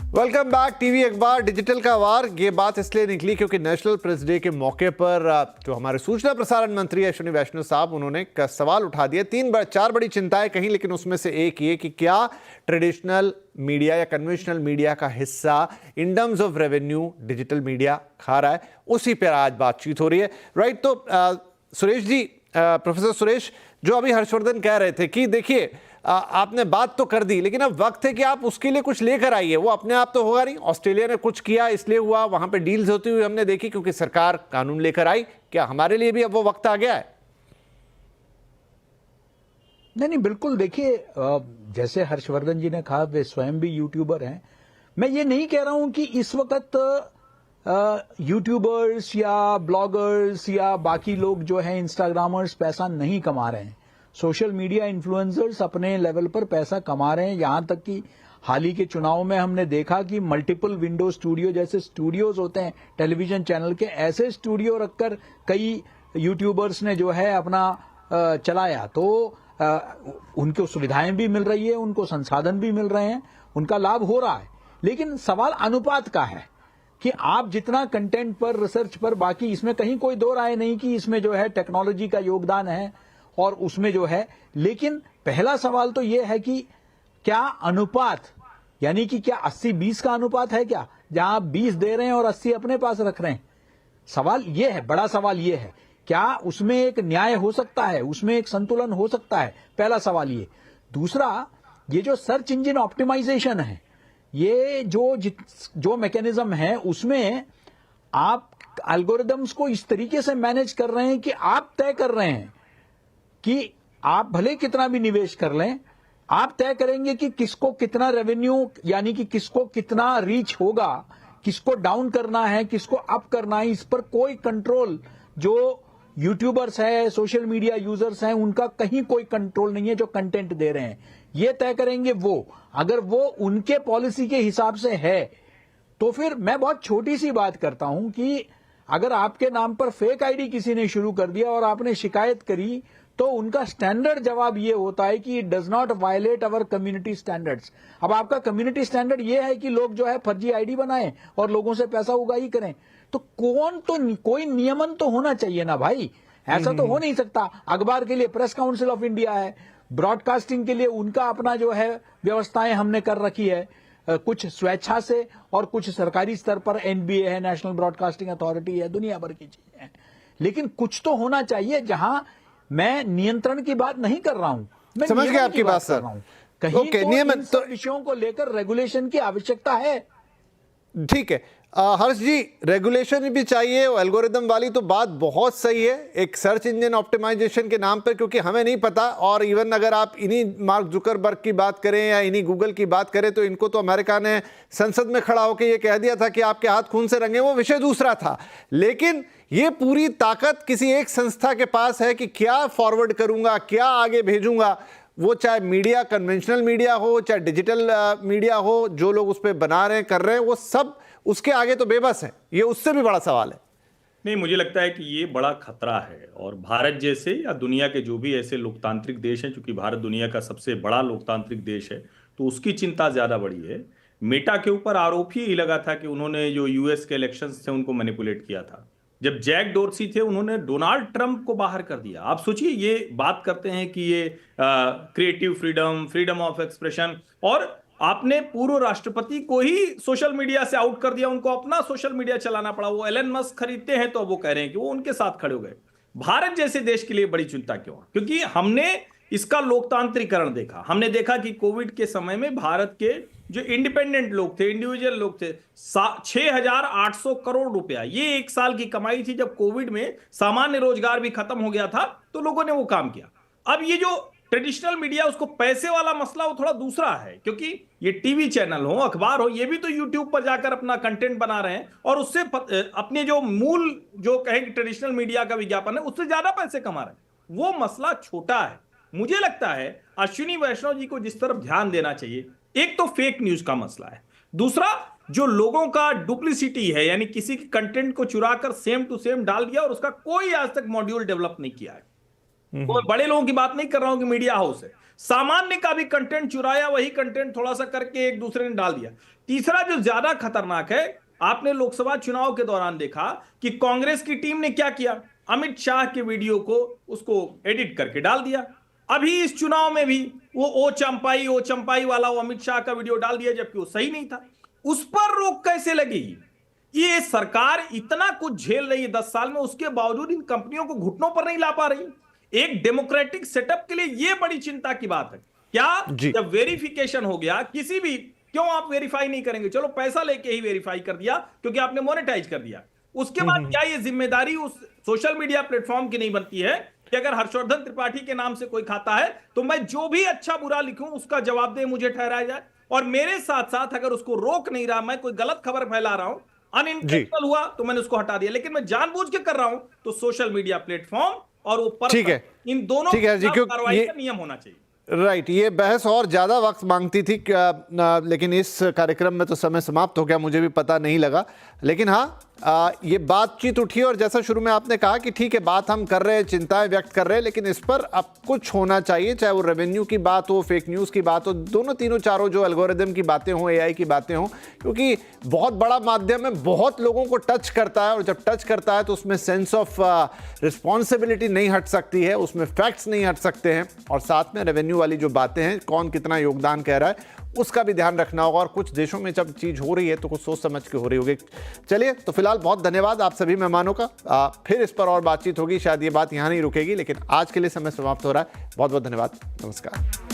Welcome back. TV अखबार digital का वार। ये बात इसलिए निकली क्योंकि नेशनल प्रेस डे के मौके पर जो हमारे सूचना प्रसारण मंत्री अश्विनी वैष्णव साहब, उन्होंने सवाल उठा दिए। चार बड़ी चिंताएं कहीं, लेकिन उसमें से एक ये कि क्या ट्रेडिशनल मीडिया या कन्वेंशनल मीडिया का हिस्सा in terms of revenue digital media खा रहा है। उसी पर आज बातचीत हो रही है, राइट। तो सुरेश जी, प्रोफेसर सुरेश, जो अभी हर्षवर्धन कह रहे थे कि देखिए आपने बात तो कर दी, लेकिन अब वक्त है कि आप उसके लिए कुछ लेकर आइए। वो अपने आप तो होगा नहीं। ऑस्ट्रेलिया ने कुछ किया इसलिए हुआ, वहां पे डील्स होती हुई हमने देखी क्योंकि सरकार कानून लेकर आई। क्या हमारे लिए भी अब वो वक्त आ गया है? नहीं, बिल्कुल। देखिए, जैसे हर्षवर्धन जी ने कहा, वे स्वयं भी यूट्यूबर हैं। मैं ये नहीं कह रहा हूं कि इस वक्त यूट्यूबर्स या ब्लॉगर्स या बाकी लोग जो हैं इंस्टाग्रामर्स पैसा नहीं कमा रहे हैं। सोशल मीडिया इन्फ्लुएंसर्स अपने लेवल पर पैसा कमा रहे हैं। यहां तक कि हाल ही के चुनाव में हमने देखा कि मल्टीपल विंडो स्टूडियो जैसे स्टूडियोज होते हैं टेलीविजन चैनल के, ऐसे स्टूडियो रखकर कई यूट्यूबर्स ने जो है अपना चलाया। तो उनको सुविधाएं भी मिल रही है, उनको संसाधन भी मिल रहे हैं, उनका लाभ हो रहा है। लेकिन सवाल अनुपात का है कि आप जितना कंटेंट पर, रिसर्च पर, बाकी इसमें कहीं कोई दो राय नहीं कि इसमें जो है टेक्नोलॉजी का योगदान है और उसमें जो है। लेकिन पहला सवाल तो यह है कि क्या अनुपात, यानी कि क्या 80-20 का अनुपात है क्या, जहां आप 20 दे रहे हैं और 80 अपने पास रख रहे हैं? सवाल यह है, बड़ा सवाल यह है, क्या उसमें एक न्याय हो सकता है, उसमें एक संतुलन हो सकता है? पहला सवाल ये। दूसरा, ये जो सर्च इंजन ऑप्टिमाइजेशन है, ये जो मैकेनिज्म है, उसमें आप एल्गोरिदम्स को इस तरीके से मैनेज कर रहे हैं कि आप तय कर रहे हैं कि आप भले कितना भी निवेश कर लें, आप तय करेंगे कि किसको कितना रेवेन्यू, यानी कि किसको कितना रीच होगा, किसको डाउन करना है, किसको अप करना है। इस पर कोई कंट्रोल, जो यूट्यूबर्स है, सोशल मीडिया यूजर्स हैं, उनका कहीं कोई कंट्रोल नहीं है। जो कंटेंट दे रहे हैं ये तय करेंगे वो। अगर वो उनके पॉलिसी के हिसाब से है तो फिर मैं बहुत छोटी सी बात करता हूं कि अगर आपके नाम पर फेक आईडी किसी ने शुरू कर दिया और आपने शिकायत करी, तो उनका स्टैंडर्ड जवाब ये होता है कि it does not violate our community standards. अब आपका कम्युनिटी स्टैंडर्ड ये है कि लोग जो है फर्जी आईडी बनाएं और लोगों से पैसा उगाही करें, तो कोई नियमन तो होना चाहिए ना भाई। ऐसा तो हो नहीं सकता। अखबार के लिए प्रेस काउंसिल ऑफ इंडिया है, ब्रॉडकास्टिंग के लिए उनका अपना जो है व्यवस्थाएं हमने कर रखी है, कुछ स्वेच्छा से और कुछ सरकारी स्तर पर एनबीए है, नेशनल ब्रॉडकास्टिंग अथॉरिटी है, दुनिया भर की चीजें हैं। लेकिन कुछ तो होना चाहिए। जहां मैं नियंत्रण की बात नहीं कर रहा हूं, मैं समझ गया आपकी बात सर। कहीं तो इन सब विषयों को लेकर रेगुलेशन की आवश्यकता है। ठीक है हर्ष जी, रेगुलेशन भी चाहिए। एल्गोरिदम वाली तो बात बहुत सही है, एक सर्च इंजन ऑप्टिमाइजेशन के नाम पर, क्योंकि हमें नहीं पता। और इवन अगर आप इन्हीं मार्क जुकरबर्ग की बात करें या इन्हीं गूगल की बात करें, तो इनको तो अमेरिका ने संसद में खड़ा होकर ये कह दिया था कि आपके हाथ खून से रंगे। वो विषय दूसरा था, लेकिन ये पूरी ताकत किसी एक संस्था के पास है कि क्या फॉरवर्ड करूंगा, क्या आगे भेजूंगा। वो चाहे मीडिया, कन्वेंशनल मीडिया हो, चाहे डिजिटल मीडिया हो, जो लोग उस पर बना रहे हैं, कर रहे हैं, वो सब उसके आगे तो बेबस है। ये उससे भी बड़ा सवाल है। नहीं, मुझे लगता है कि ये बड़ा खतरा है। और भारत जैसे या दुनिया के जो भी ऐसे लोकतांत्रिक देश हैं, चूंकि भारत दुनिया का सबसे बड़ा लोकतांत्रिक देश है, तो उसकी चिंता ज्यादा बड़ी है। मेटा के ऊपर आरोप ही लगा था कि उन्होंने जो यूएस के इलेक्शंस थे उनको मैनिपुलेट किया था। जब जैक डोर्सी थे, उन्होंने डोनाल्ड ट्रंप को बाहर कर दिया। आप सोचिए, ये बात करते हैं कि ये creative freedom, freedom of expression, और आपने पूर्व राष्ट्रपति को ही सोशल मीडिया से आउट कर दिया। उनको अपना सोशल मीडिया चलाना पड़ा। वो एलन मस्क खरीदते हैं तो वो कह रहे हैं कि वो उनके साथ खड़े हो गए। भारत जैसे देश के लिए बड़ी चिंता क्यों? क्योंकि हमने इसका लोकतांत्रिकरण देखा। हमने देखा कि कोविड के समय में भारत के जो इंडिपेंडेंट लोग थे, इंडिविजुअल लोग थे, 6,800 करोड़ रुपया, ये एक साल की कमाई थी। जब कोविड में सामान्य रोजगार भी खत्म हो गया था, तो लोगों ने वो काम किया। अब ये जो ट्रेडिशनल मीडिया, उसको पैसे वाला मसला, वो थोड़ा दूसरा है। क्योंकि ये टीवी चैनल हो, अखबार हो, ये भी तो यूट्यूब पर जाकर अपना कंटेंट बना रहे हैं और उससे अपने जो मूल, जो कहें कि ट्रेडिशनल मीडिया का विज्ञापन है, उससे ज्यादा पैसे कमा रहे हैं। वो मसला छोटा है। मुझे लगता है अश्विनी वैष्णव जी को जिस तरफ ध्यान देना चाहिए, एक तो फेक न्यूज का मसला है, दूसरा जो लोगों का डुप्लिसिटी है, यानी किसी के कंटेंट को चुराकर सेम टू सेम डाल दिया और उसका कोई आज तक मॉड्यूल डेवलप नहीं किया है। तो बड़े लोगों की बात नहीं कर रहा हूं कि मीडिया हाउस है, सामान्य का भी कंटेंट चुराया, वही कंटेंट थोड़ा सा करके एक दूसरे ने डाल दिया। तीसरा जो ज्यादा खतरनाक है, आपने लोकसभा चुनाव के दौरान देखा कि कांग्रेस की टीम ने क्या किया, अमित शाह के वीडियो को उसको एडिट करके डाल दिया। अभी इस चुनाव में भी वो ओ चंपाई वाला वो अमित शाह का वीडियो डाल दिया, जबकि वो सही नहीं था। उस पर रोक कैसे लगेगी? ये सरकार इतना कुछ झेल रही है 10 साल में, उसके बावजूद इन कंपनियों को घुटनों पर नहीं ला पा रही। एक डेमोक्रेटिक सेटअप के लिए यह बड़ी चिंता की बात है। क्या जब वेरिफिकेशन हो गया, किसी भी, क्यों आप वेरीफाई नहीं करेंगे? चलो पैसा लेके ही वेरीफाई कर दिया क्योंकि आपने मोनेटाइज कर दिया। उसके बाद क्या ये जिम्मेदारी उस सोशल मीडिया प्लेटफॉर्म की नहीं बनती है कि अगर हर्षवर्धन त्रिपाठी के नाम से कोई खाता है तो मैं जो भी अच्छा बुरा लिखूं उसका जवाबदेह मुझे ठहराया जाए, और मेरे साथ साथ अगर उसको रोक नहीं रहा, मैं कोई गलत खबर फैला रहा हूं, अनइंटेंशनल हुआ तो मैंने उसको हटा दिया, लेकिन मैं जानबूझ के कर रहा हूं, तो सोशल मीडिया प्लेटफॉर्म और वो पर्सन, इन दोनों ठीक है जी, कार्रवाई का नियम होना चाहिए। राइट, ये बहस और ज़्यादा वक्त मांगती थी लेकिन इस कार्यक्रम में तो समय समाप्त हो गया, मुझे भी पता नहीं लगा। लेकिन हाँ, ये बातचीत उठी और जैसा शुरू में आपने कहा कि ठीक है, बात हम कर रहे हैं, चिंताएं व्यक्त कर रहे हैं, लेकिन इस पर अब कुछ होना चाहिए, चाहे वो रेवेन्यू की बात हो, फेक न्यूज़ की बात हो, दोनों तीनों चारों जो एल्गोरिदम की बातें हों, एआई की बातें हों, क्योंकि बहुत बड़ा माध्यम है, बहुत लोगों को टच करता है, और जब टच करता है तो उसमें सेंस ऑफ रिस्पॉन्सिबिलिटी नहीं हट सकती है, उसमें फैक्ट्स नहीं हट सकते हैं, और साथ में रेवेन्यू वाली जो बातें हैं, कौन कितना योगदान कह रहा है, उसका भी ध्यान रखना होगा। और कुछ देशों में जब चीज़ हो रही है तो कुछ सोच समझ के हो रही होगी। चलिए, तो फिलहाल बहुत धन्यवाद आप सभी मेहमानों का। फिर इस पर और बातचीत होगी, शायद ये बात यहाँ नहीं रुकेगी, लेकिन आज के लिए समय समाप्त हो रहा है। बहुत बहुत धन्यवाद, नमस्कार।